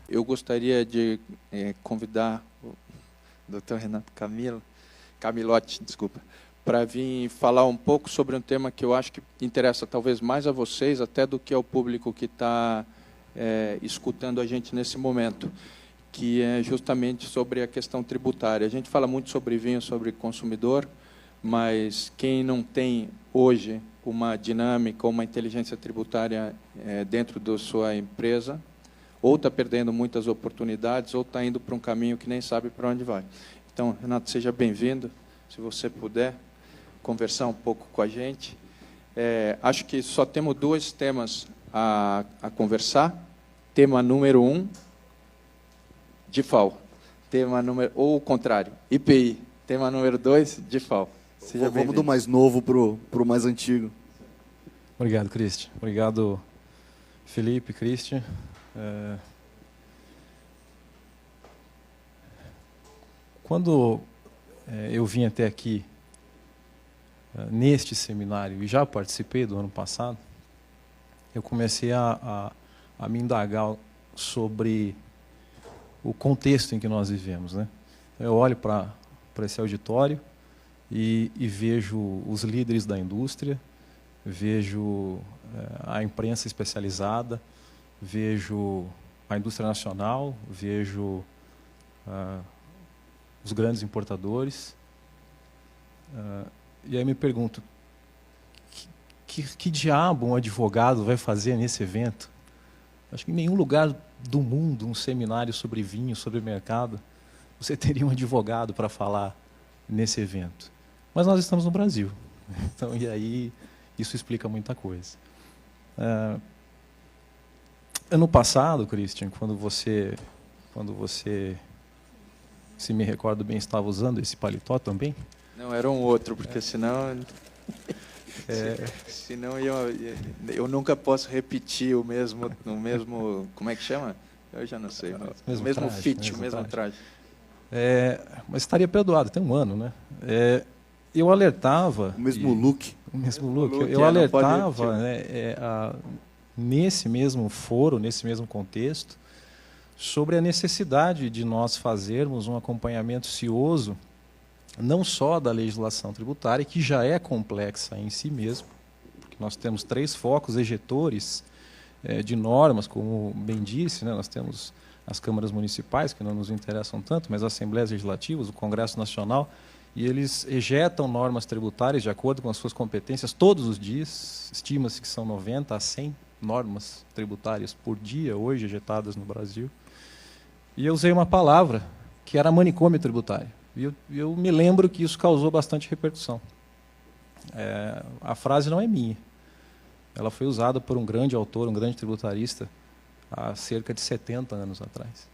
Eu gostaria de convidar o Dr. Renato Camilotti, desculpa, para vir falar um pouco sobre um tema que eu acho que interessa talvez mais a vocês até do que ao público que está escutando a gente nesse momento, que é justamente sobre a questão tributária. A gente fala muito sobre vinho, sobre consumidor, mas quem não tem hoje uma dinâmica, uma inteligência tributária dentro da sua empresa, ou está perdendo muitas oportunidades, ou está indo para um caminho que nem sabe para onde vai. Então, Renato, seja bem-vindo. Se você puder conversar um pouco com a gente. Acho que só temos dois temas a conversar. Tema número 1, DIFAL. Tema número, ou o contrário, IPI. Tema número 2, DIFAL. Seja Vamos do mais novo para o mais antigo. Obrigado, Cristian. Obrigado, Felipe, Cristian. Quando eu vim até aqui, neste seminário, e já participei do ano passado, eu comecei a me indagar sobre o contexto em que nós vivemos, né? Eu olho para esse auditório e vejo os líderes da indústria, vejo a imprensa especializada, vejo a indústria nacional, vejo os grandes importadores, e aí me pergunto, que diabo um advogado vai fazer nesse evento? Acho que em nenhum lugar do mundo, um seminário sobre vinho, sobre mercado, você teria um advogado para falar nesse evento. Mas nós estamos no Brasil, então, e aí isso explica muita coisa. Ano passado, Cristian, quando você, se me recordo bem, estava usando esse paletó também? Não, era um outro, porque senão... senão eu nunca posso repetir o mesmo, como é que chama? Eu já não sei, mas o mesmo traje, fit, o mesmo traje. Mas estaria perdoado, tem um ano, né? Eu alertava... O mesmo look. O mesmo look. Eu alertava, né, nesse mesmo foro, nesse mesmo contexto, sobre a necessidade de nós fazermos um acompanhamento cioso, não só da legislação tributária, que já é complexa em si mesmo, porque nós temos 3 focos ejetores de normas, como bem disse, né, nós temos as câmaras municipais, que não nos interessam tanto, mas as assembleias legislativas, o Congresso Nacional, e eles ejetam normas tributárias de acordo com as suas competências todos os dias. Estima-se que são 90 a 100 normas tributárias por dia, hoje, ejetadas no Brasil. E eu usei uma palavra, que era manicômio tributário. E eu me lembro que isso causou bastante repercussão. A frase não é minha. Ela foi usada por um grande autor, um grande tributarista, há cerca de 70 anos atrás.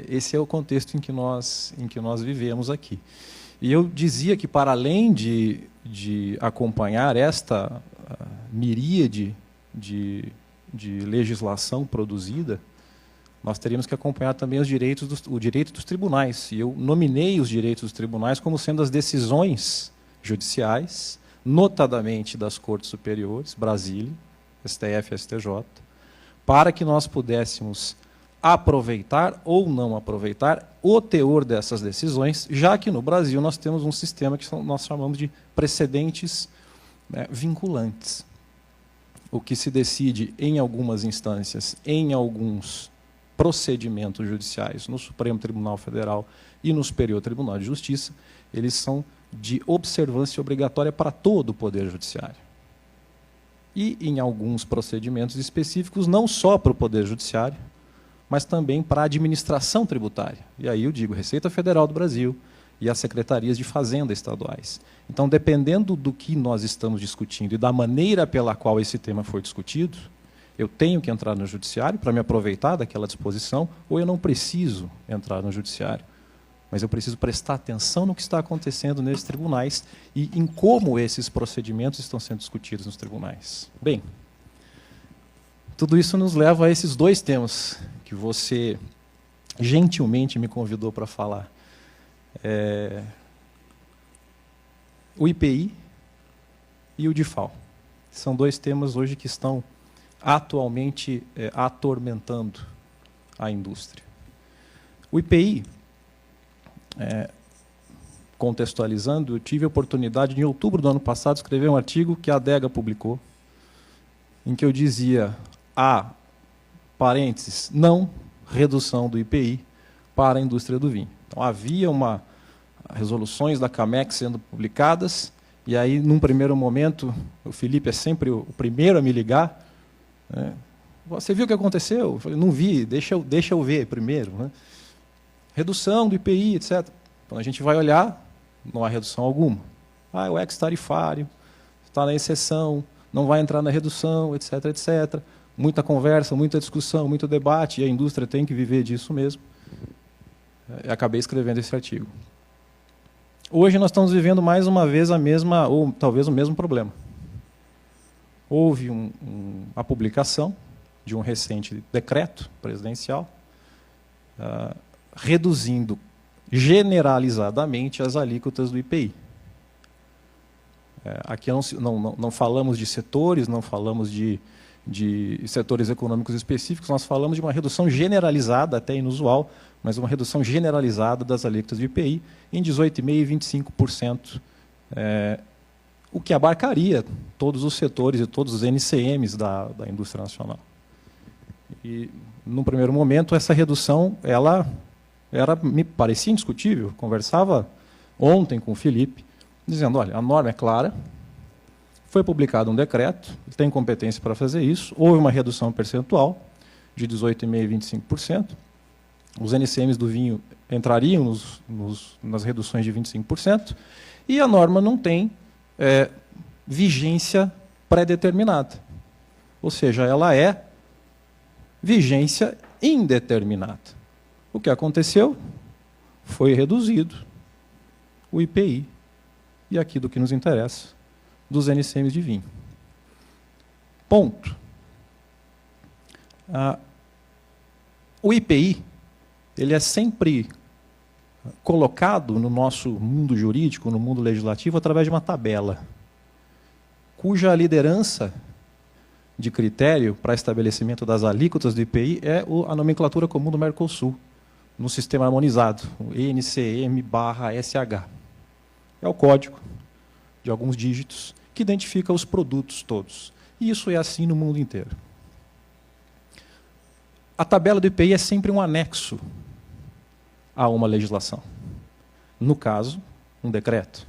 Esse é o contexto em que nós vivemos aqui. E eu dizia que, para além de acompanhar esta miríade de legislação produzida, nós teríamos que acompanhar também o direito dos tribunais. E eu nominei os direitos dos tribunais como sendo as decisões judiciais, notadamente das Cortes Superiores, Brasília, STF e STJ, para que nós pudéssemos aproveitar ou não aproveitar o teor dessas decisões, já que no Brasil nós temos um sistema que nós chamamos de precedentes vinculantes. O que se decide em algumas instâncias, em alguns procedimentos judiciais, no Supremo Tribunal Federal e no Superior Tribunal de Justiça, eles são de observância obrigatória para todo o Poder Judiciário. E, em alguns procedimentos específicos, não só para o Poder Judiciário, mas também para a administração tributária. E aí eu digo Receita Federal do Brasil e as secretarias de Fazenda estaduais. Então, dependendo do que nós estamos discutindo e da maneira pela qual esse tema foi discutido, eu tenho que entrar no judiciário para me aproveitar daquela disposição, ou eu não preciso entrar no judiciário. Mas eu preciso prestar atenção no que está acontecendo nesses tribunais e em como esses procedimentos estão sendo discutidos nos tribunais. Bem, tudo isso nos leva a esses 2 temas que você gentilmente me convidou para falar. O IPI e o DIFAL. São 2 temas hoje que estão atualmente atormentando a indústria. O IPI, contextualizando, eu tive a oportunidade, em outubro do ano passado, de escrever um artigo que a Adega publicou, em que eu dizia, parênteses, não redução do IPI para a indústria do vinho. Então, havia resoluções da CAMEX sendo publicadas, e aí, num primeiro momento, o Felipe é sempre o primeiro a me ligar, né? Você viu o que aconteceu? Eu falei, não vi, deixa eu ver primeiro, né? Redução do IPI, etc. Então, a gente vai olhar, não há redução alguma. O ex-tarifário está na exceção, não vai entrar na redução, etc., etc. Muita conversa, muita discussão, muito debate, e a indústria tem que viver disso mesmo. Eu acabei escrevendo esse artigo. Hoje nós estamos vivendo mais uma vez ou talvez o mesmo problema. Houve a publicação de um recente decreto presidencial reduzindo generalizadamente as alíquotas do IPI. Aqui não falamos de setores, não falamos de setores econômicos específicos, nós falamos de uma redução generalizada, até inusual, mas uma redução generalizada das alíquotas do IPI em 18,5% e 25%, o que abarcaria todos os setores e todos os NCMs da indústria nacional. E, num primeiro momento, essa redução me parecia indiscutível. Conversava ontem com o Felipe, dizendo, olha, a norma é clara, foi publicado um decreto, ele tem competência para fazer isso, houve uma redução percentual de 18,5% e 25%, os NCMs do vinho entrariam nas reduções de 25%, e a norma não tem vigência pré-determinada. Ou seja, ela é vigência indeterminada. O que aconteceu? Foi reduzido o IPI, e aqui do que nos interessa, dos NCMs de vinho. Ponto. O IPI ele é sempre colocado no nosso mundo jurídico, no mundo legislativo, através de uma tabela, cuja liderança de critério para estabelecimento das alíquotas do IPI é a nomenclatura comum do Mercosul, no sistema harmonizado, o ENCM/SH. É o código de alguns dígitos que identifica os produtos todos. E isso é assim no mundo inteiro. A tabela do IPI é sempre um anexo a uma legislação. No caso, um decreto,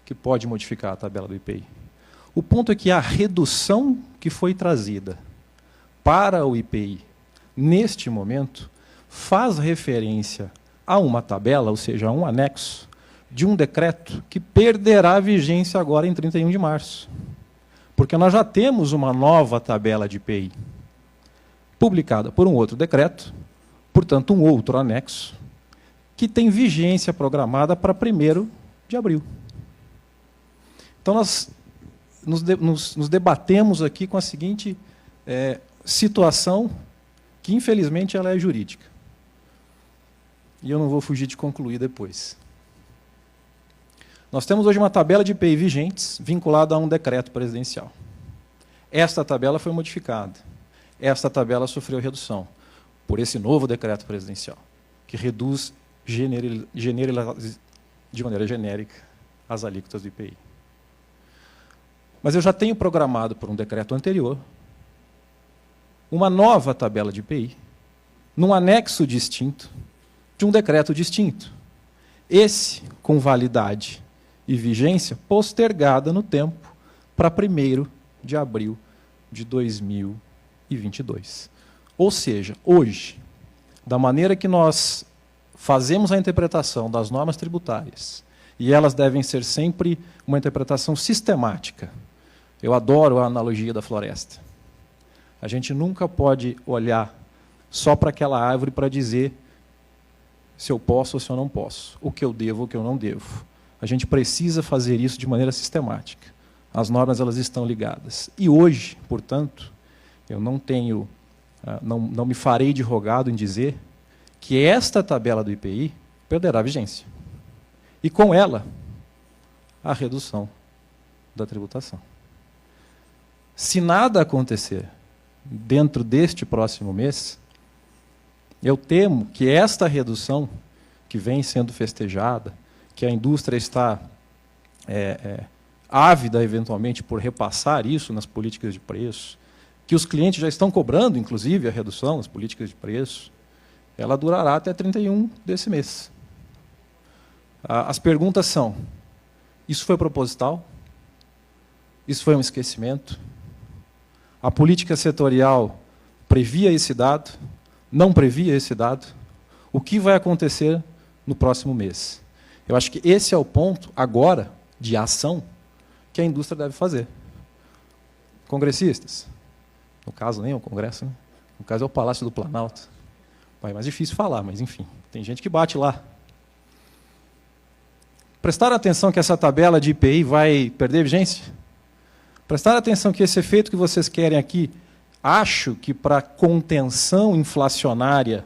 que pode modificar a tabela do IPI. O ponto é que a redução que foi trazida para o IPI, neste momento, faz referência a uma tabela, ou seja, a um anexo, de um decreto que perderá vigência agora em 31 de março. Porque nós já temos uma nova tabela de IPI, publicada por um outro decreto, portanto, um outro anexo, que tem vigência programada para 1º de abril. Então, nós nos debatemos aqui com a seguinte situação, que, infelizmente, ela é jurídica. E eu não vou fugir de concluir depois. Nós temos hoje uma tabela de IPI vigentes vinculada a um decreto presidencial. Esta tabela foi modificada. Esta tabela sofreu redução por esse novo decreto presidencial, que reduz de maneira genérica as alíquotas do IPI. Mas eu já tenho programado por um decreto anterior uma nova tabela de IPI, num anexo distinto de um decreto distinto. Esse com validade e vigência postergada no tempo para 1º de abril de 2022. Ou seja, hoje, da maneira que nós fazemos a interpretação das normas tributárias, e elas devem ser sempre uma interpretação sistemática. Eu adoro a analogia da floresta. A gente nunca pode olhar só para aquela árvore para dizer se eu posso ou se eu não posso, o que eu devo ou o que eu não devo. A gente precisa fazer isso de maneira sistemática. As normas elas estão ligadas. E hoje, portanto, eu não me farei de rogado em dizer que esta tabela do IPI perderá vigência. E com ela, a redução da tributação. Se nada acontecer dentro deste próximo mês, eu temo que esta redução que vem sendo festejada, que a indústria está ávida, eventualmente, por repassar isso nas políticas de preço, que os clientes já estão cobrando, inclusive, a redução nas políticas de preço, ela durará até 31 desse mês. As perguntas são: isso foi proposital? Isso foi um esquecimento? A política setorial previa esse dado? Não previa esse dado? O que vai acontecer no próximo mês? Eu acho que esse é o ponto, agora, de ação, que a indústria deve fazer. Congressistas, no caso nem é o Congresso, né? No caso é o Palácio do Planalto. É mais difícil falar, mas enfim, tem gente que bate lá. Prestar atenção que essa tabela de IPI vai perder vigência? Prestar atenção que esse efeito que vocês querem aqui, acho que para contenção inflacionária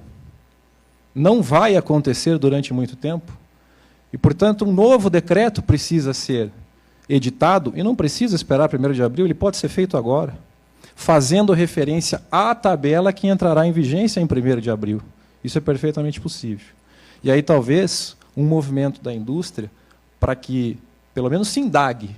não vai acontecer durante muito tempo, e, portanto, um novo decreto precisa ser editado, e não precisa esperar 1º de abril, ele pode ser feito agora, fazendo referência à tabela que entrará em vigência em 1º de abril. Isso é perfeitamente possível. E aí, talvez, um movimento da indústria para que, pelo menos, se indague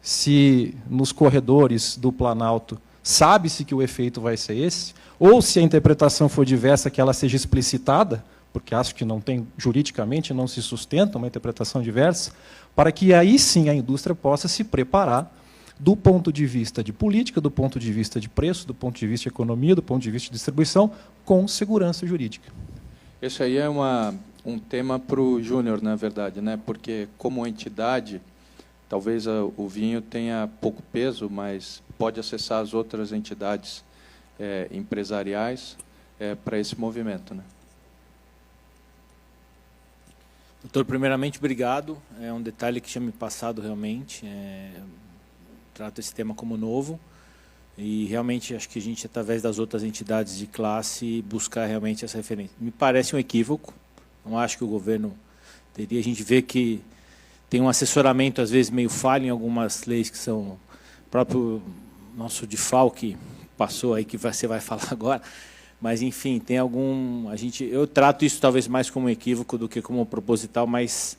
se nos corredores do Planalto sabe-se que o efeito vai ser esse, ou se a interpretação for diversa, que ela seja explicitada, porque acho que não tem, juridicamente, não se sustenta uma interpretação diversa, para que aí sim a indústria possa se preparar do ponto de vista de política, do ponto de vista de preço, do ponto de vista de economia, do ponto de vista de distribuição, com segurança jurídica. Esse aí é um tema para o Júnior, na verdade, né? Porque, como entidade, talvez o vinho tenha pouco peso, mas pode acessar as outras entidades empresariais para esse movimento, né? Doutor, primeiramente, obrigado. É um detalhe que tinha me passado realmente. Trato esse tema como novo e realmente acho que a gente, através das outras entidades de classe, buscar realmente essa referência. Me parece um equívoco. Não acho que o governo teria. A gente vê que tem um assessoramento, às vezes, meio falho em algumas leis que são... O próprio nosso DIFAL, que passou aí, que você vai falar agora. Mas, enfim, tem algum... eu trato isso talvez mais como um equívoco do que como um proposital, mas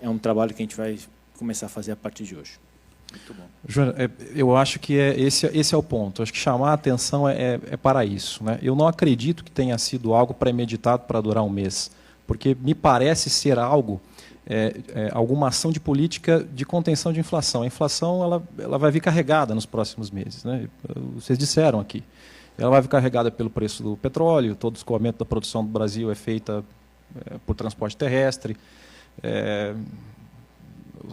é um trabalho que a gente vai começar a fazer a partir de hoje. Muito bom. Júnior, eu acho que esse é o ponto. Eu acho que chamar a atenção é para isso, né? Eu não acredito que tenha sido algo premeditado para durar um mês, porque me parece ser algo, alguma ação de política de contenção de inflação. A inflação ela vai vir carregada nos próximos meses, né? Vocês disseram aqui. Ela vai vir carregada pelo preço do petróleo, todo o escoamento da produção do Brasil é feita por transporte terrestre,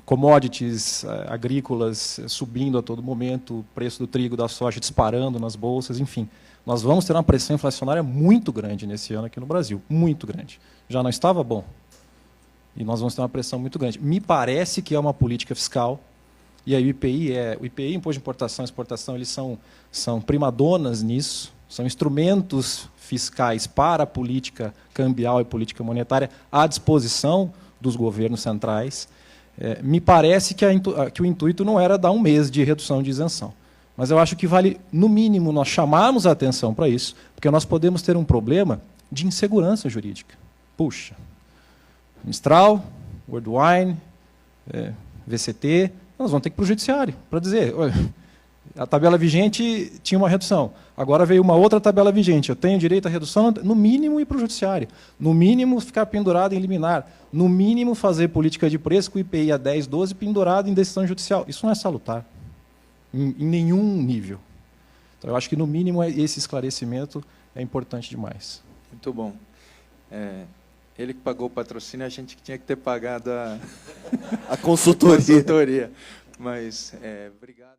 commodities agrícolas subindo a todo momento, o preço do trigo, da soja disparando nas bolsas, enfim. Nós vamos ter uma pressão inflacionária muito grande nesse ano aqui no Brasil, muito grande. Já não estava bom. E nós vamos ter uma pressão muito grande. Me parece que é uma política fiscal, e aí o IPI, Imposto de Importação e Exportação, eles são primadonas nisso, são instrumentos fiscais para a política cambial e política monetária à disposição dos governos centrais. Me parece que o intuito não era dar um mês de redução de isenção. Mas eu acho que vale, no mínimo, nós chamarmos a atenção para isso, porque nós podemos ter um problema de insegurança jurídica. Puxa, Mistral, World Wine, VCT, nós vamos ter que ir para o judiciário para dizer, olha, a tabela vigente tinha uma redução, agora veio uma outra tabela vigente, eu tenho direito à redução, no mínimo ir para o judiciário, no mínimo ficar pendurado em liminar, no mínimo fazer política de preço com o IPI a 10, 12 pendurado em decisão judicial. Isso não é salutar, em nenhum nível. Então, eu acho que, no mínimo, esse esclarecimento é importante demais. Muito bom. Ele que pagou o patrocínio, a gente que tinha que ter pagado a consultoria. Mas, obrigado.